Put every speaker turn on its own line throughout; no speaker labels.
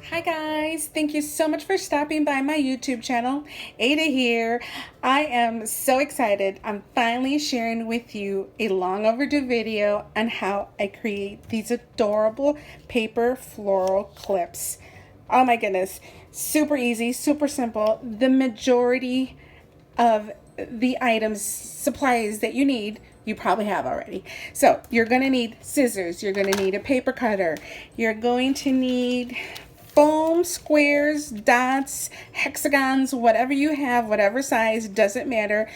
Hi guys, thank you so much for stopping by my YouTube channel. Ada here. I am so excited. I'm finally sharing with you a long overdue video on how I create these adorable paper floral clips. Oh my goodness, super easy, super simple. The majority of the items, supplies that you need, you probably have already. So you're going to need scissors, you're going to need a paper cutter, you're going to need foam, squares, dots, hexagons, whatever you have, whatever size, doesn't matter.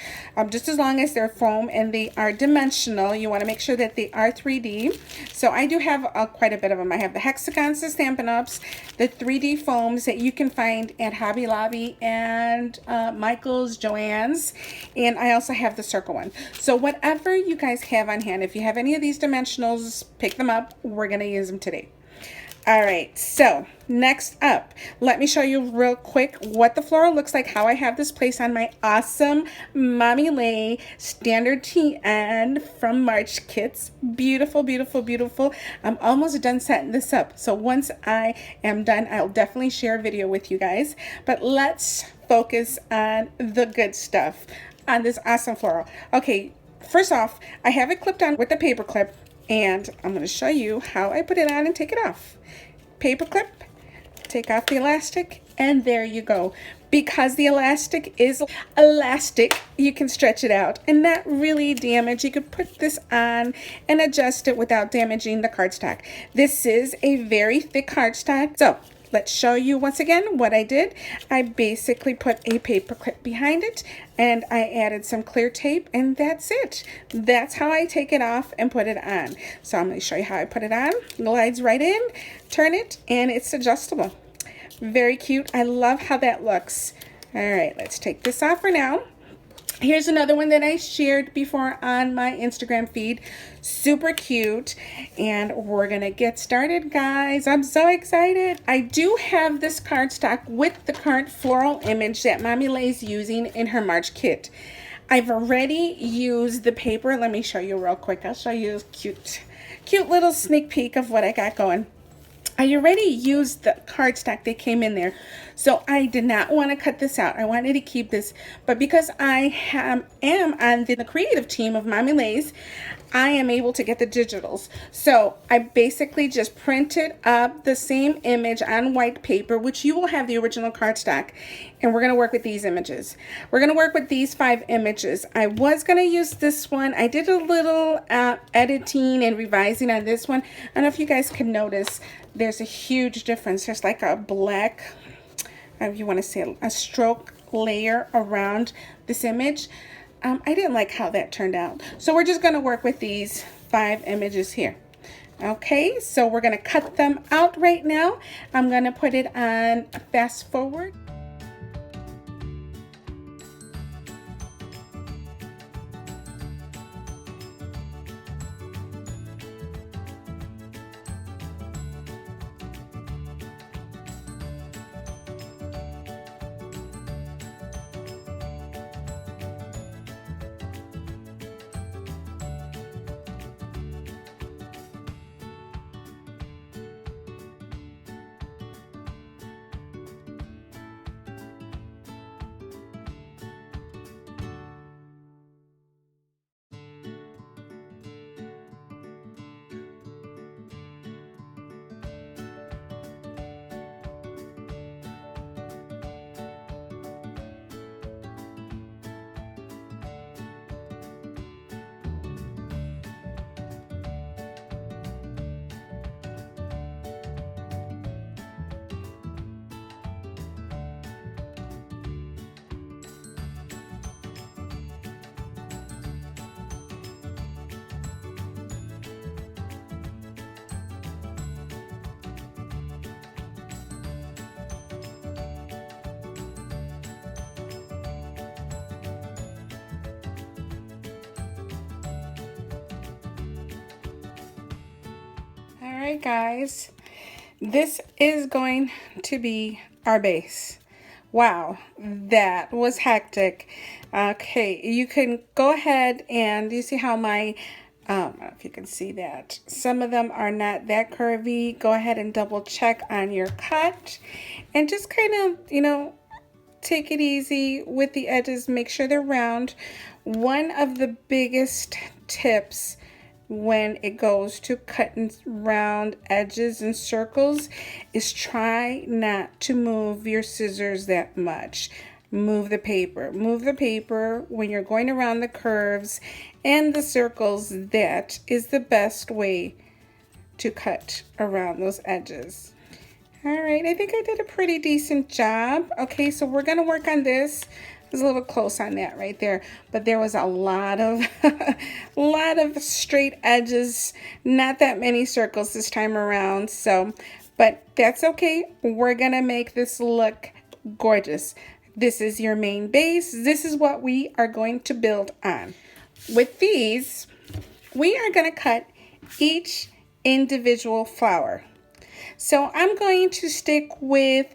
Just as long as they're foam and they are dimensional. You want to make sure that they are 3D. So I do have quite a bit of them. I have the hexagons, the Stampin' Ups, the 3D foams that you can find at Hobby Lobby and Michael's, Joann's, and I also have the circle one. So whatever you guys have on hand, if you have any of these dimensionals, pick them up. We're going to use them today. All right, so next up, let me show you real quick what the floral looks like, how I have this placed on my awesome Mommy Lhey standard TN from March kits. Beautiful, beautiful, beautiful. I'm almost done setting this up. So once I am done, I'll definitely share a video with you guys. But let's focus on the good stuff on this awesome floral. Okay, first off, I have it clipped on with the paper clip. And I'm going to show you how I put it on and take it off. Paper clip, take off the elastic, and there you go. Because the elastic is elastic, you can stretch it out and not really damage. You could put this on and adjust it without damaging the cardstock. This is a very thick cardstock. So let's show you once again what I did. I basically put a paper clip behind it and I added some clear tape, and that's it. That's how I take it off and put it on. So I'm going to show you how I put it on. It glides right in, turn it, and it's adjustable. Very cute. I love how that looks. All right, let's take this off for now. Here's another one that I shared before on my Instagram feed. Super cute. And we're going to get started, guys. I'm so excited. I do have this cardstock with the current floral image that Mommy Lhey's using in her March kit. I've already used the paper. Let me show you real quick. I'll show you a cute little sneak peek of what I got going. I already used the cardstock that came in there, so I did not want to cut this out. I wanted to keep this, but because I am on the creative team of Mommy Lhey's, I am able to get the digitals. So I basically just printed up the same image on white paper, which you will have the original cardstock, and we're going to work with these images. We're going to work with these 5 images. I was going to use this one. I did a little editing and revising on this one. I don't know if you guys can notice, there's a huge difference. There's like a black, if you want to say a stroke layer around this image. I didn't like how that turned out. So we're just going to work with these 5 images here. Okay, so we're going to cut them out right now. I'm going to put it on fast forward. Alright guys, this is going to be our base. Wow, that was hectic. Okay, you can go ahead and you see how my I don't know if you can see that. Some of them are not that curvy. Go ahead and double check on your cut and just kind of, you know, take it easy with the edges. Make sure they're round. One of the biggest tips when it goes to cutting round edges and circles is try not to move your scissors that much. Move the paper. Move the paper when you're going around the curves and the circles. That is the best way to cut around those edges. All right, I think I did a pretty decent job. Okay, so we're gonna work on this. I was a little close on that right there, but there was a lot of lot of straight edges, not that many circles this time around. So, but that's okay. We're gonna make this look gorgeous. This is your main base. This is what we are going to build on. With these, we are gonna cut each individual flower. So I'm going to stick with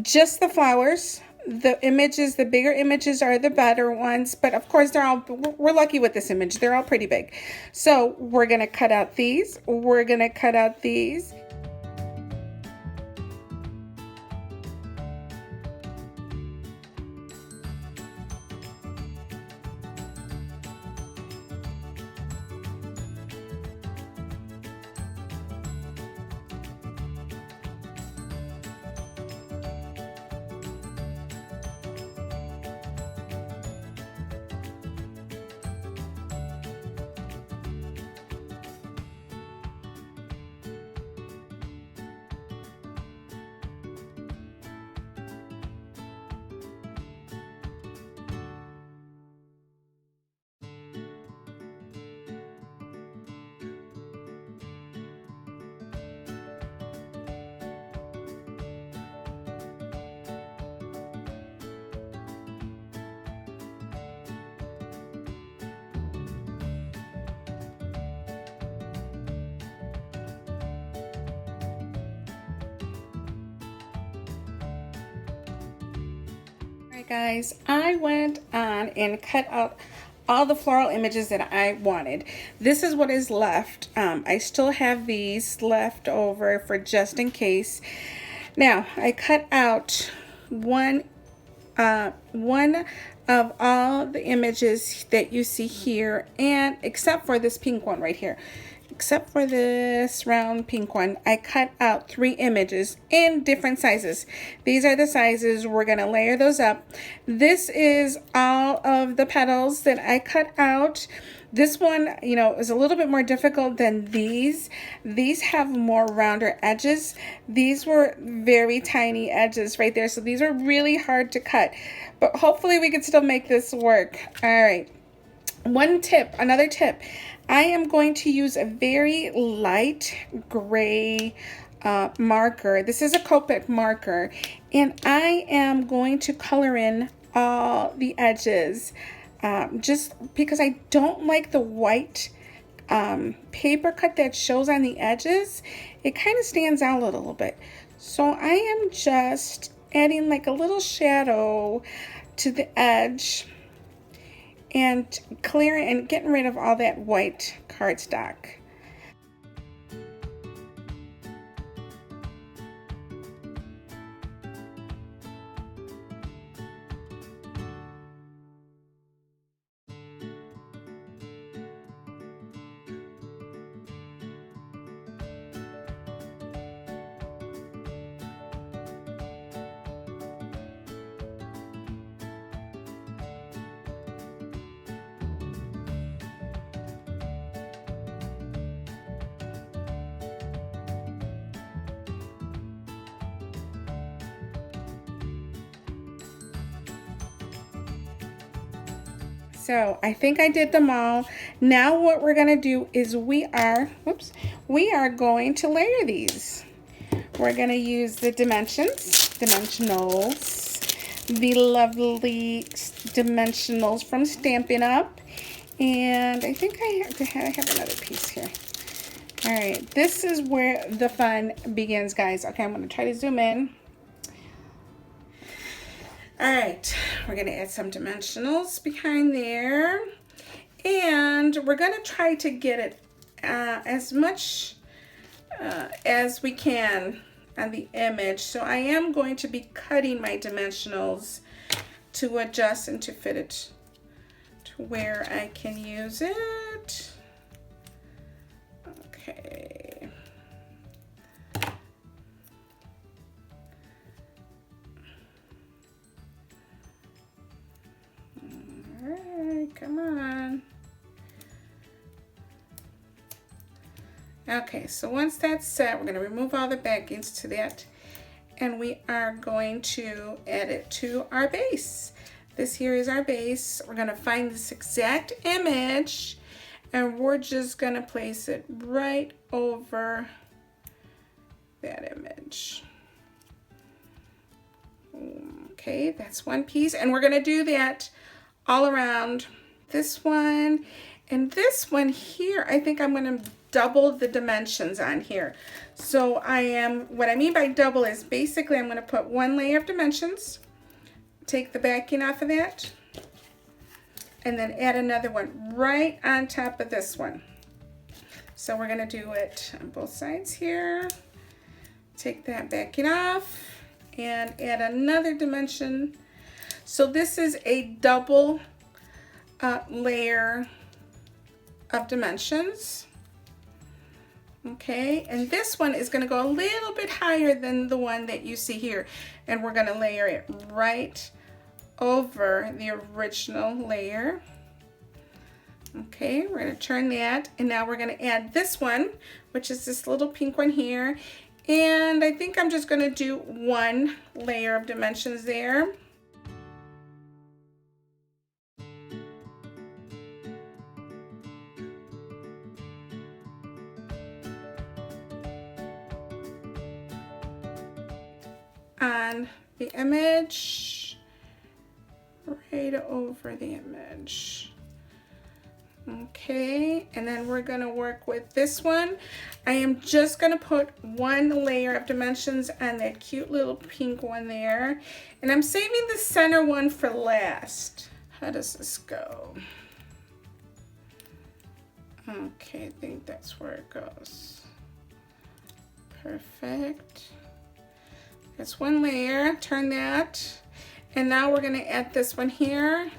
just the flowers. The images, the bigger images are the better ones, but of course we're lucky with this image. They're all pretty big. So we're gonna cut out these. We're gonna cut out these. Alright guys, I went on and cut out all the floral images that I wanted. This is what is left. I still have these left over for just in case. Now, I cut out one of all the images that you see here, and except for this pink one right here. Except for this round pink one, I cut out 3 images in different sizes. These are the sizes. We're going to layer those up. This is all of the petals that I cut out. This one, you know, is a little bit more difficult than these. These have more rounder edges. These were very tiny edges right there. So these are really hard to cut. But hopefully we can still make this work. All right. Another tip. I am going to use a very light gray marker. This is a Copic marker, and I am going to color in all the edges just because I don't like the white paper cut that shows on the edges. It kind of stands out a little bit. So I am just adding like a little shadow to the edge and clearing and getting rid of all that white cardstock. So I think I did them all. Now what we're gonna do is we are going to layer these. We're gonna use the dimensionals, the lovely dimensionals from Stampin' Up. And I think I have another piece here. All right, this is where the fun begins, guys. Okay, I'm gonna try to zoom in. All right, we're gonna add some dimensionals behind there. And we're going to try to get it as much as we can on the image. So I am going to be cutting my dimensionals to adjust and to fit it to where I can use it. Okay. All right, come on. Okay, so once that's set, we're going to remove all the backings to that, and we are going to add it to our base. This here is our base. We're going to find this exact image, and we're just going to place it right over that image. Okay, that's one piece, and we're going to do that all around this one. And this one here, I think I'm going to double the dimensions on here. So what I mean by double is basically I'm going to put one layer of dimensions, take the backing off of that, and then add another one right on top of this one. So we're going to do it on both sides here. Take that backing off and add another dimension. So this is a double layer of dimensions. Okay, and this one is going to go a little bit higher than the one that you see here, and we're going to layer it right over the original layer. Okay, we're going to turn that, and now we're going to add this one, which is this little pink one here, and I think I'm just going to do one layer of dimensions there. On the image, right over the image. Okay, and then we're going to work with this one. I am just going to put one layer of dimensions on that cute little pink one there, and I'm saving the center one for last. How does this go? Okay, I think that's where it goes. Perfect. That's one layer, turn that, and now we're going to add this one here,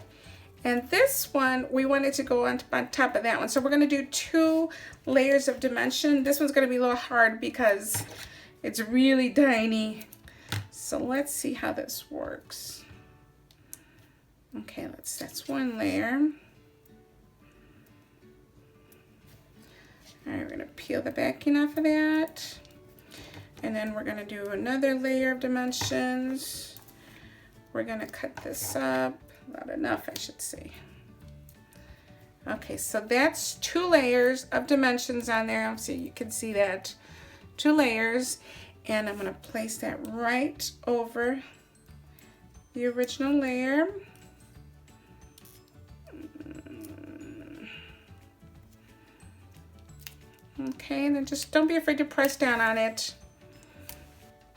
and this one we want it to go on top of that one, so we're going to do two layers of dimension. This one's going to be a little hard because it's really tiny, so let's see how this works. Okay, that's one layer. All right, we're going to peel the backing off of that. And then we're going to do another layer of dimensions. We're going to cut this up. Not enough, I should say. Okay, so that's two layers of dimensions on there. So you can see that. Two layers. And I'm going to place that right over the original layer. Okay, and then just don't be afraid to press down on it.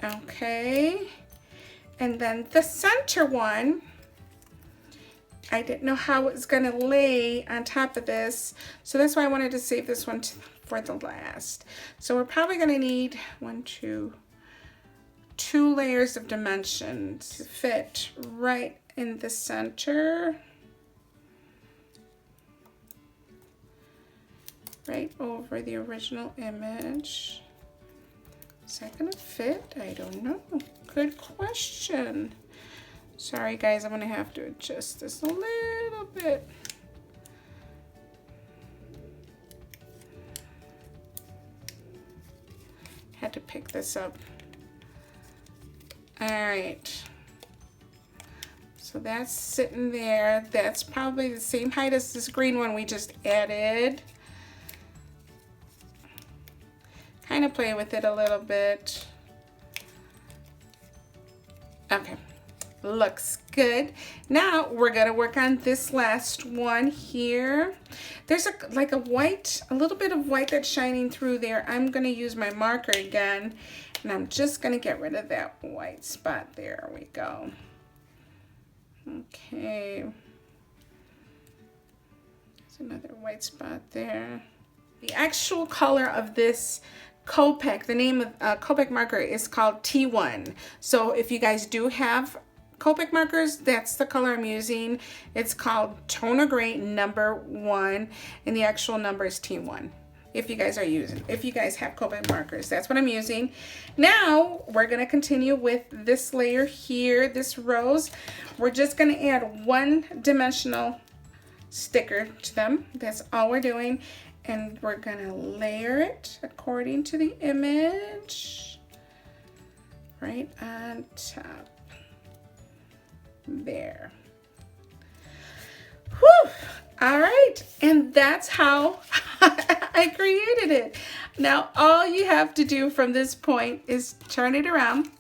Okay, and then the center one, I didn't know how it was going to lay on top of this, so that's why I wanted to save this one for the last. So we're probably going to need two layers of dimensions to fit right in the center, right over the original image. Is that gonna fit? I don't know. Good question. Sorry guys, I'm gonna have to adjust this a little bit. Had to pick this up. All right. So that's sitting there. That's probably the same height as this green one we just added. Kind of play with it a little bit. Okay, looks good. Now we're gonna work on this last one here. There's like a little bit of white that's shining through there. I'm gonna use my marker again, and I'm just gonna get rid of that white spot. There we go. Okay. Another white spot there. The actual color of this Copic, the name of Copic marker is called T1. So if you guys do have Copic markers, that's the color I'm using. It's called Toner Gray number 1, and the actual number is T1. If you guys have Copic markers, that's what I'm using. Now we're gonna continue with this layer here, this rose. We're just gonna add 1-dimensional sticker to them. That's all we're doing, and we're gonna layer it according to the image right on top there. Whew. All right, and that's how I created it. Now all you have to do from this point is turn it around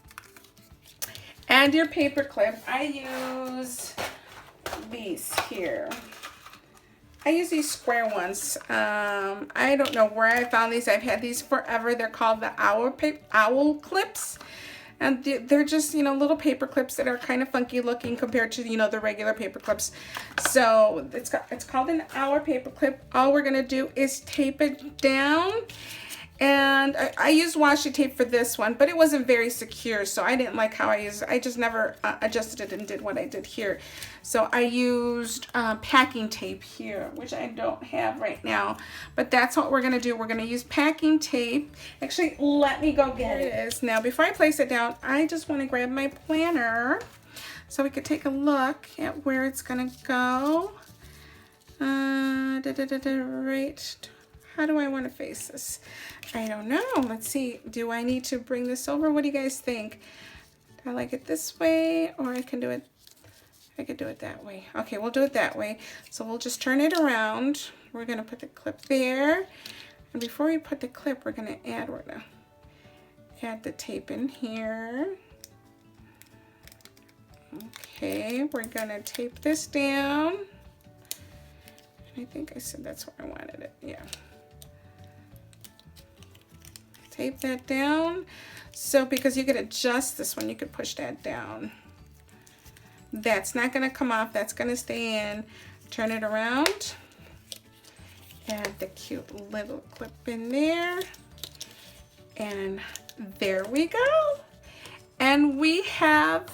and your paper clip. I use these here. I use these square ones. I don't know where I found these. I've had these forever. They're called the owl clips. And they're just, you know, little paper clips that are kind of funky looking compared to, you know, the regular paper clips. So it's called an owl paper clip. All we're going to do is tape it down. And I used washi tape for this one, but it wasn't very secure, so I didn't like how I just never adjusted it and did what I did here. So I used packing tape here, which I don't have right now, but that's what we're gonna do. We're gonna use packing tape. Actually, let me go get it. Here it is. Now, before I place it down, I just wanna grab my planner so we could take a look at where it's gonna go. Right. How do I want to face this? I don't know. Let's see. Do I need to bring this over? What do you guys think? Do I like it this way, or I can do it? I could do it that way. Okay, we'll do it that way. So we'll just turn it around. We're gonna put the clip there, and before we put the clip, we're gonna add the tape in here. Okay, we're gonna tape this down. I think I said that's where I wanted it. Yeah. Tape that down. So because you could adjust this one, you could push that down. That's not going to come off. That's going to stay in. Turn it around. Add the cute little clip in there. And there we go. And we have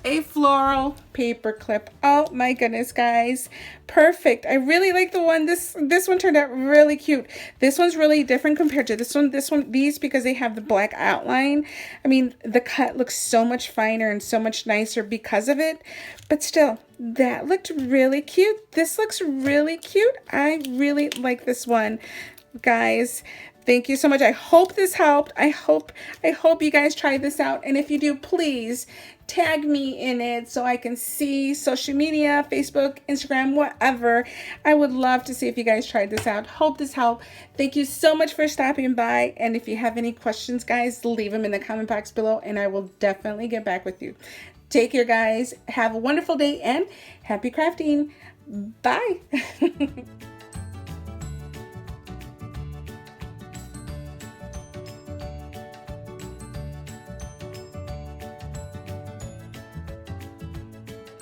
a floral paper clip. Oh my goodness, guys, perfect. I really like the one. This one turned out really cute. This one's really different compared to this one. These because they have the black outline. I mean, the cut looks so much finer and so much nicer because of it, but still, that looked really cute. This looks really cute. I really like this one, guys. Thank you so much. I hope this helped. I hope you guys try this out. And if you do, please tag me in it so I can see social media, Facebook, Instagram, whatever. I would love to see if you guys tried this out. Hope this helped. Thank you so much for stopping by. And if you have any questions, guys, leave them in the comment box below and I will definitely get back with you. Take care, guys. Have a wonderful day and happy crafting. Bye.